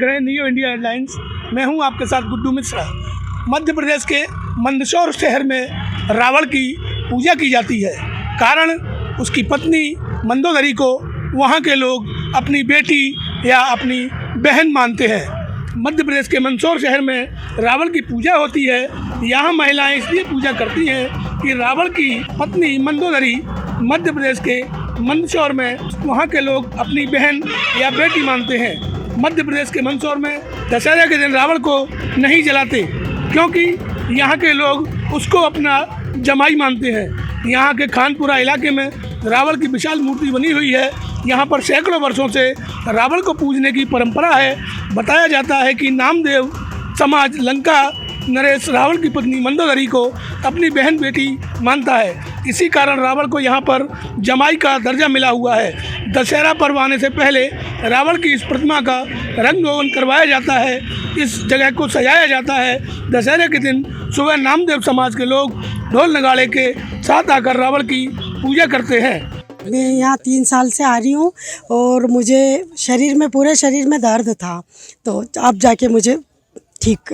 रहे हैं new India headlines. मैं हूं आपके साथ गुड्डू मिश्रा। मध्य प्रदेश के मंदसौर शहर में रावण की पूजा की जाती है। कारण उसकी पत्नी मंदोदरी को वहां के लोग अपनी बेटी या अपनी बहन मानते हैं। मध्य प्रदेश के मंदसौर शहर में रावण की पूजा होती है। यहाँ महिलाएं इसलिए पूजा करती हैं कि रावण की पत्नी मंदोदरी मध्य प्रदेश के मंदसौर में वहाँ के लोग अपनी बहन या बेटी मानते हैं। मध्य प्रदेश के मंदसौर में दशहरे के दिन रावण को नहीं जलाते क्योंकि यहाँ के लोग उसको अपना जमाई मानते हैं। यहाँ के खानपुरा इलाके में रावण की विशाल मूर्ति बनी हुई है। यहाँ पर सैकड़ों वर्षों से रावण को पूजने की परंपरा है। बताया जाता है कि नामदेव समाज लंका नरेश रावण की पत्नी मंदोदरी को अपनी बहन बेटी मानता है। इसी कारण रावण को यहाँ पर जमाई का दर्जा मिला हुआ है। दशहरा पर्व आने से पहले रावण की इस प्रतिमा का रंग रोगन करवाया जाता है। इस जगह को सजाया जाता है। दशहरे के दिन सुबह नामदेव समाज के लोग ढोल नगाड़े के साथ आकर रावण की पूजा करते हैं। मैं यहाँ 3 साल से आ रही हूँ और मुझे पूरे शरीर में दर्द था, तो अब जाके मुझे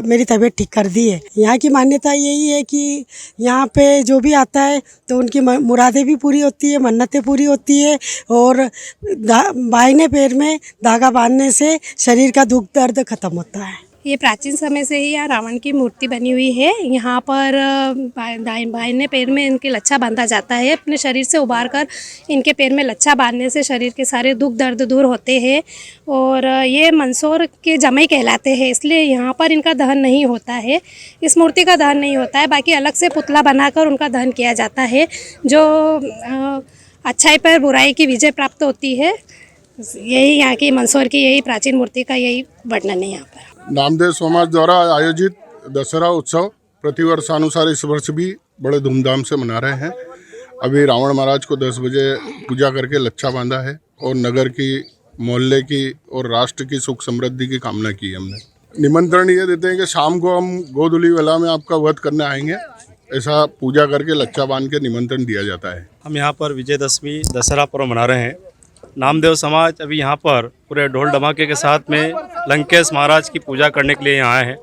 मेरी तबीयत ठीक कर दी है। यहाँ की मान्यता यही है कि यहाँ पे जो भी आता है तो उनकी मुरादें भी पूरी होती है, मन्नतें पूरी होती है और बाहिने पैर में धागा बांधने से शरीर का दुख दर्द खत्म होता है। ये प्राचीन समय से ही यहाँ रावण की मूर्ति बनी हुई है। यहाँ पर बाहिने पैर में इनके लच्छा बांधा जाता है। अपने शरीर से उबार कर इनके पैर में लच्छा बांधने से शरीर के सारे दुख दर्द दूर होते हैं और ये मंदसौर के जमाई कहलाते हैं, इसलिए यहाँ पर इनका दहन नहीं होता है। इस मूर्ति का दहन नहीं होता है, बाकी अलग से पुतला बनाकर उनका दहन किया जाता है। जो अच्छाई पर बुराई की विजय प्राप्त होती है, यही यहाँ की मंदसौर की यही प्राचीन मूर्ति का यही वर्णन है। यहाँ पर नामदेव समाज द्वारा आयोजित दशहरा उत्सव प्रतिवर्षानुसार इस वर्ष भी बड़े धूमधाम से मना रहे हैं। अभी रावण महाराज को 10 बजे पूजा करके लच्छा बांधा है और नगर की, मोहल्ले की और राष्ट्र की सुख समृद्धि की कामना की है। हमने निमंत्रण ये देते हैं कि शाम को हम गोधूली वेला में आपका वध करने आएंगे, ऐसा पूजा करके लच्छा बांध के निमंत्रण दिया जाता है। हम यहाँ पर विजयदशमी दशहरा पर्व मना रहे हैं। नामदेव समाज अभी यहाँ पर पूरे ढोल धमाके के साथ में लंकेश महाराज की पूजा करने के लिए यहाँ आए हैं।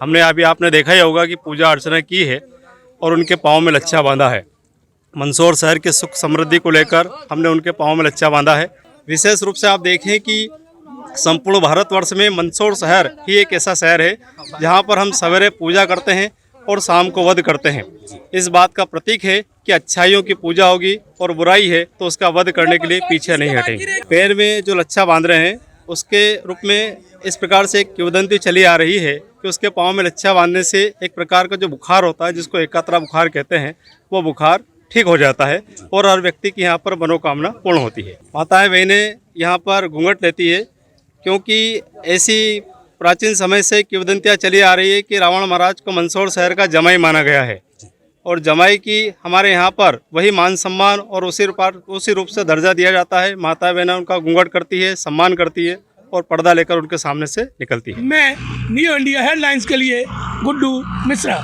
हमने अभी आपने देखा ही होगा कि पूजा अर्चना की है और उनके पाँव में लच्छा बांधा है। मंदसौर शहर के सुख समृद्धि को लेकर हमने उनके पाँव में लच्छा बांधा है। विशेष रूप से आप देखें कि संपूर्ण भारतवर्ष में मंदसौर शहर ही एक ऐसा शहर है जहाँ पर हम सवेरे पूजा करते हैं और शाम को वध करते हैं। इस बात का प्रतीक है कि अच्छाइयों की पूजा होगी और बुराई है तो उसका वध करने के लिए पीछे नहीं हटेंगे। पैर में जो लच्छा बांध रहे हैं उसके रूप में इस प्रकार से एक किंवदंती चली आ रही है कि उसके पाँव में लच्छा बांधने से एक प्रकार का जो बुखार होता है, जिसको एकात्रा बुखार कहते हैं, वो बुखार ठीक हो जाता है और हर व्यक्ति की यहाँ पर मनोकामना पूर्ण होती है। माताएं बहनें यहाँ पर घूंघट लेती है क्योंकि ऐसी प्राचीन समय से किंवदंतियाँ चली आ रही है कि रावण महाराज को मंदसौर शहर का जमाई माना गया है और जमाई की हमारे यहाँ पर वही मान सम्मान और उसी रूप से दर्जा दिया जाता है। माता बहनें उनका घूंघट करती है, सम्मान करती है और पर्दा लेकर उनके सामने से निकलती है। मैं न्यू इंडिया हेडलाइंस के लिए गुड्डू मिश्रा।